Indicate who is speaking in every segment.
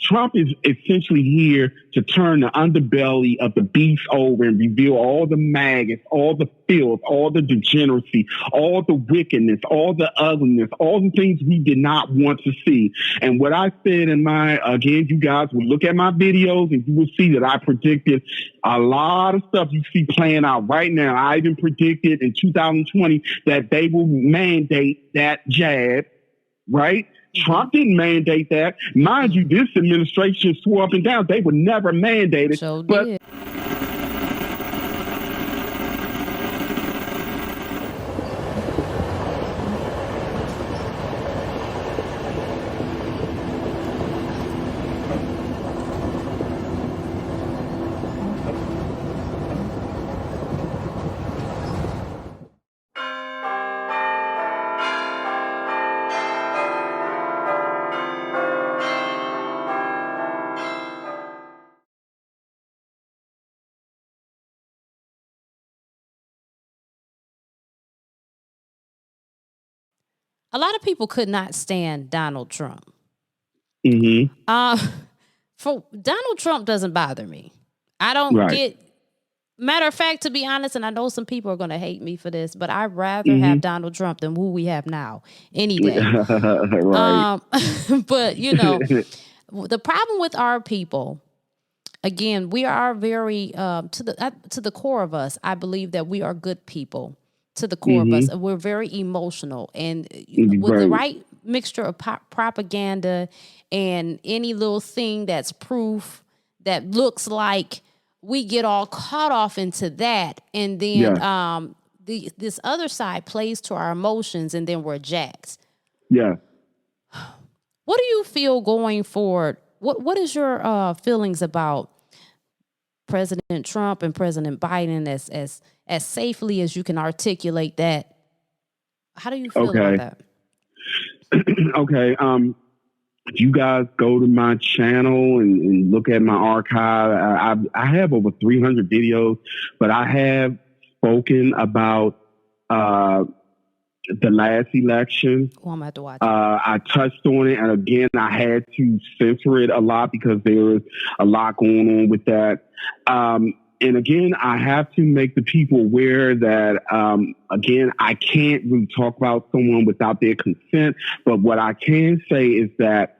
Speaker 1: Trump is essentially here to turn the underbelly of the beast over and reveal all the maggots, all the filth, all the degeneracy, all the wickedness, all the ugliness, all the things we did not want to see. And what I said in again, you guys will look at my videos and you will see that I predicted a lot of stuff you see playing out right now. I even predicted in 2020 that they will mandate that jab, right? Trump didn't mandate that. Mind you, this administration swore up and down they would never mandate it.
Speaker 2: So
Speaker 1: but
Speaker 2: did. A lot of people could not stand Donald Trump. For Donald Trump doesn't bother me. I don't get. Matter of fact, to be honest, and I know some people are going to hate me for this, but I'd rather have Donald Trump than who we have now any day. But you know, the problem with our people, again, we are very to the core of us. I believe that we are good people. To the core of us, we're very emotional, and with the right mixture of propaganda and any little thing that's proof that looks like, we get all caught off into that, and then this other side plays to our emotions, and then we're jacked. Yeah. What do you feel going forward? What is your feelings about President Trump and President Biden as safely as you can articulate that? How do you feel about that?
Speaker 1: Okay. If you guys go to my channel and look at my archive, I have over 300 videos, but I have spoken about the last election.
Speaker 2: Oh, I'm going to have to watch it.
Speaker 1: I touched on it, and again, I had to censor it a lot because there was a lot going on with that. And again, I have to make the people aware that, again, I can't really talk about someone without their consent. But what I can say is that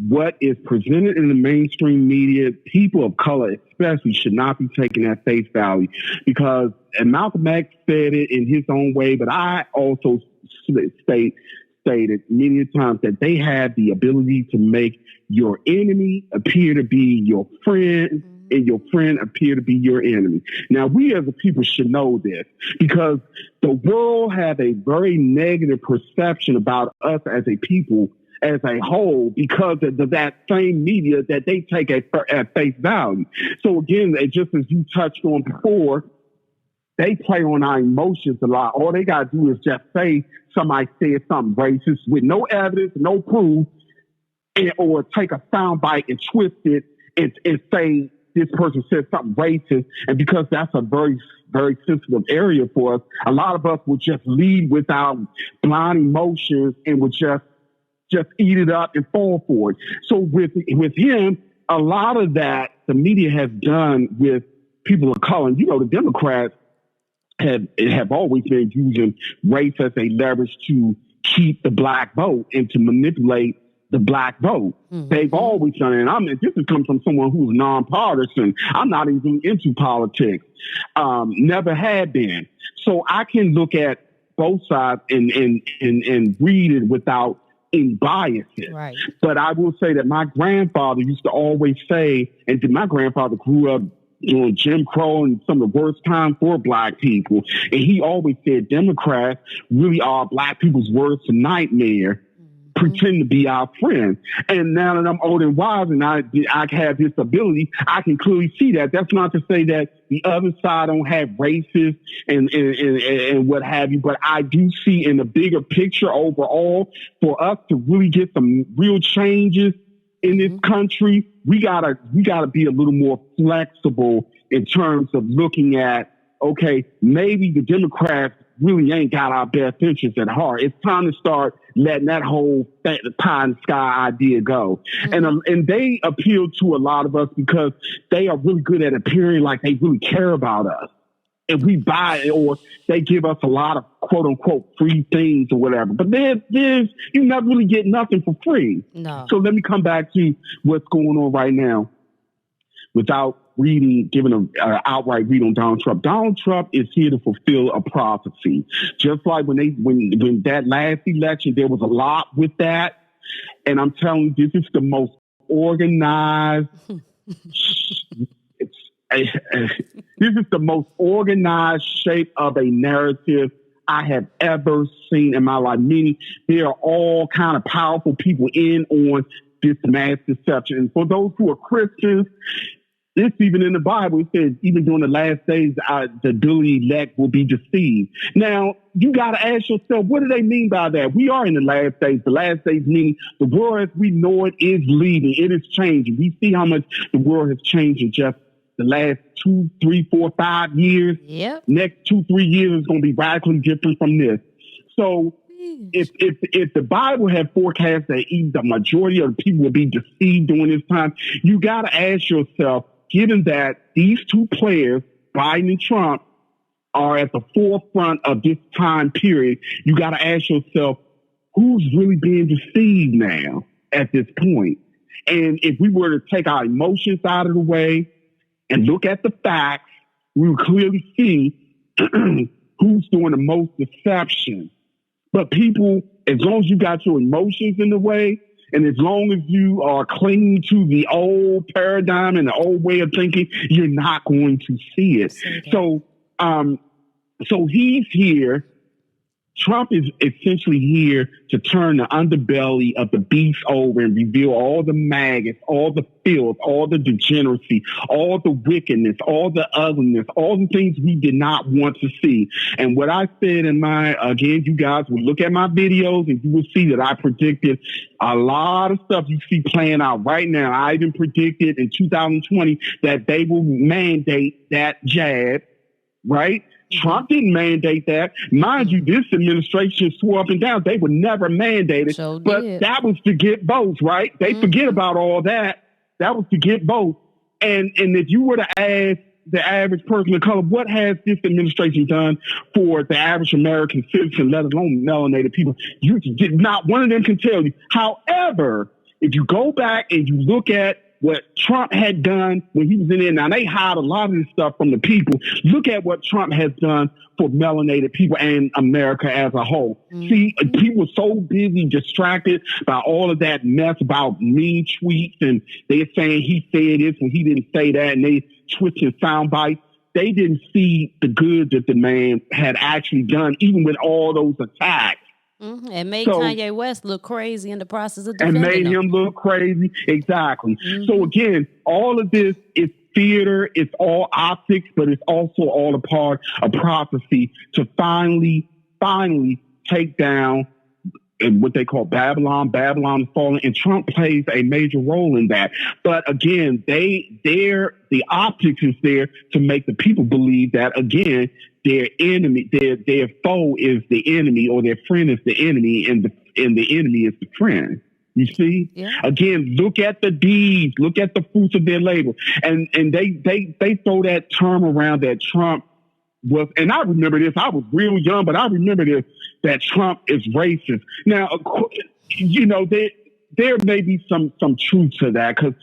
Speaker 1: what is presented in the mainstream media, people of color especially, should not be taken at face value. Because, and Malcolm X said it in his own way, but I also stated many times that they have the ability to make your enemy appear to be your friend, and your friend appear to be your enemy. Now, we as a people should know this because the world has a very negative perception about us as a people as a whole because of that same media that they take at face value. So again, just as you touched on before, they play on our emotions a lot. All they got to do is just say somebody said something racist with no evidence, no proof, or take a soundbite and twist it and say, this person said something racist, and because that's a very, very sensitive area for us, a lot of us would just lead without blind emotions and would just eat it up and fall for it. So with him, a lot of that the media has done with people of color. You know, the Democrats have always been using race as a leverage to keep the black vote and to manipulate the black vote. They've always done it. And this has come from someone who's nonpartisan. I'm not even into politics. Never had been. So I can look at both sides and read it without any biases. Right. But I will say that my grandfather used to always say, and my grandfather grew up during Jim Crow and some of the worst time for black people. And he always said Democrats really are black people's worst nightmare. Pretend to be our friend. And now that I'm old and wise and I have this ability, I can clearly see that. That's not to say that the other side don't have races and what have you, but I do see in the bigger picture overall, for us to really get some real changes in this country, we gotta be a little more flexible in terms of looking at, okay, maybe the Democrats really ain't got our best interests at heart. It's time to start letting that whole pie in the sky idea go. And they appeal to a lot of us because they are really good at appearing like they really care about us. And we buy it, or they give us a lot of quote unquote free things or whatever. But there's you never really get nothing for free.
Speaker 2: No.
Speaker 1: So let me come back to what's going on right now without giving an outright read on Donald Trump. Donald Trump is here to fulfill a prophecy. Just like when that last election, there was a lot with that. And I'm telling you, this is the most organized this is the most organized shape of a narrative I have ever seen in my life. Meaning there are all kind of powerful people in on this mass deception. And for those who are Christians, it's even in the Bible. It says even during the last days, the duly elect will be deceived. Now, you got to ask yourself, what do they mean by that? We are in the last days. The last days meaning the world as we know it is leaving. It is changing. We see how much the world has changed in just the last 2, 3, 4, 5 years.
Speaker 2: Yep.
Speaker 1: Next 2, 3 years is going to be radically different from this. So if the Bible had forecast that the majority of the people will be deceived during this time, you got to ask yourself, given that these two players, Biden and Trump, are at the forefront of this time period, you got to ask yourself, who's really being deceived now at this point? And if we were to take our emotions out of the way and look at the facts, we would clearly see who's doing the most deception. But people, as long as you got your emotions in the way, and as long as you are clinging to the old paradigm and the old way of thinking, you're not going to see it. So he's here. Trump is essentially here to turn the underbelly of the beast over and reveal all the maggots, all the filth, all the degeneracy, all the wickedness, all the ugliness, all the things we did not want to see. And what I said again, you guys will look at my videos and you will see that I predicted a lot of stuff you see playing out right now. I even predicted in 2020 that they will mandate that jab, right? Trump didn't mandate that. Mind you, this administration swore up and down they would never mandate it. But that was to get votes, right? They forget about all that. That was to get votes. And if you were to ask the average person of color, what has this administration done for the average American citizen, let alone melanated people? You did not. One of them can tell you. However, if you go back and you look at what Trump had done when he was in there. Now, they hide a lot of this stuff from the people. Look at what Trump has done for melanated people and America as a whole. See, people are so busy, distracted by all of that mess about mean tweets, and they're saying he said this when he didn't say that, and they twisting sound bites. They didn't see the good that the man had actually done, even with all those attacks.
Speaker 2: And made Kanye West look crazy in the process of defending
Speaker 1: and made him look crazy. Exactly. So again, all of this is theater. It's all optics, but it's also all a part of prophecy to finally take down what they call Babylon. Babylon is falling, and Trump plays a major role in that. But again, the optics is there to make the people believe that, again, their enemy, their foe is the enemy, or their friend is the enemy, and the enemy is the friend. You see? Yeah. Again, look at the deeds, look at the fruits of their labor. And they throw that term around that Trump was, and I remember this, I was real young, but I remember this, that Trump is racist. Now, you know, there may be some truth to that, because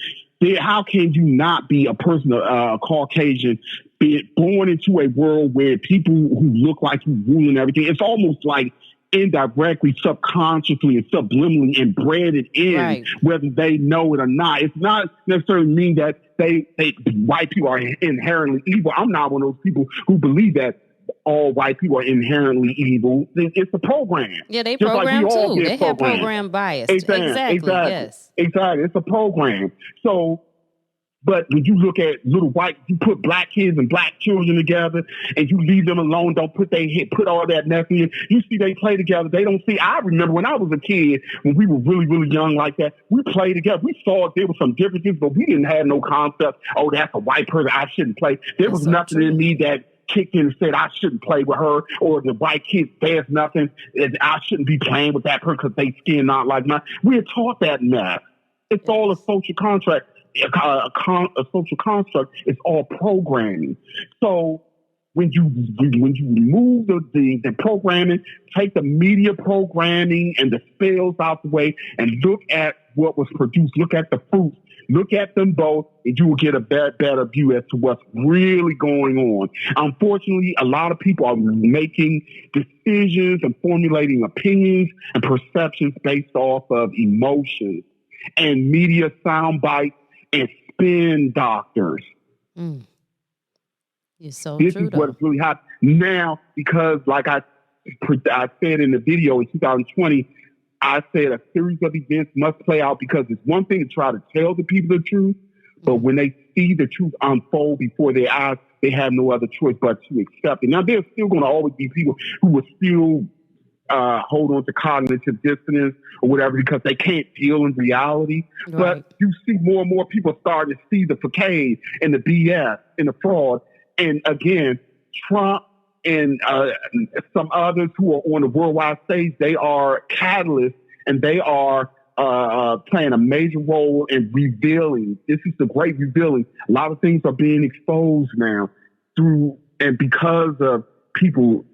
Speaker 1: how can you not be a person, a Caucasian, be born into a world where people who look like you ruling everything? It's almost like indirectly, subconsciously, and subliminally embedded in, whether they know it or not. It's not necessarily mean that they white people are inherently evil. I'm not one of those people who believe that all white people are inherently evil. It's a program.
Speaker 2: Yeah, they program like too. They have program bias. Exactly. Yes.
Speaker 1: Exactly. It's a program. So, but when you look at little white, you put black kids and black children together, and you leave them alone, don't put all that mess in. You see they play together. They don't see. I remember when I was a kid, when we were really, really young like that, we played together. We saw there were some differences, but we didn't have no concept, oh, that's a white person, I shouldn't play. There was nothing in me that kicked in and said I shouldn't play with her, or the white kid says nothing, and I shouldn't be playing with that person because they skin not like mine. We're taught that mess. It's all a social contract, a social construct. It's all programming. So when you remove the programming, take the media programming and the spells out the way, and look at what was produced, look at the fruits, look at them both, and you will get a better view as to what's really going on. Unfortunately, a lot of people are making decisions and formulating opinions and perceptions based off of emotions and media sound bites and spin doctors.
Speaker 2: It's so
Speaker 1: this
Speaker 2: true,
Speaker 1: is what is really hot now, because like I said in the video in 2020, I said a series of events must play out, because it's one thing to try to tell the people the truth, but when they see the truth unfold before their eyes, they have no other choice but to accept it. Now, there's still going to always be people who will still hold on to cognitive dissonance or whatever because they can't deal in reality. Right. But you see more and more people starting to see the facade and the BS and the fraud. And again, Trump and some others who are on the worldwide stage, they are catalysts, and they are playing a major role in revealing. This is the great revealing. A lot of things are being exposed now through and because of people.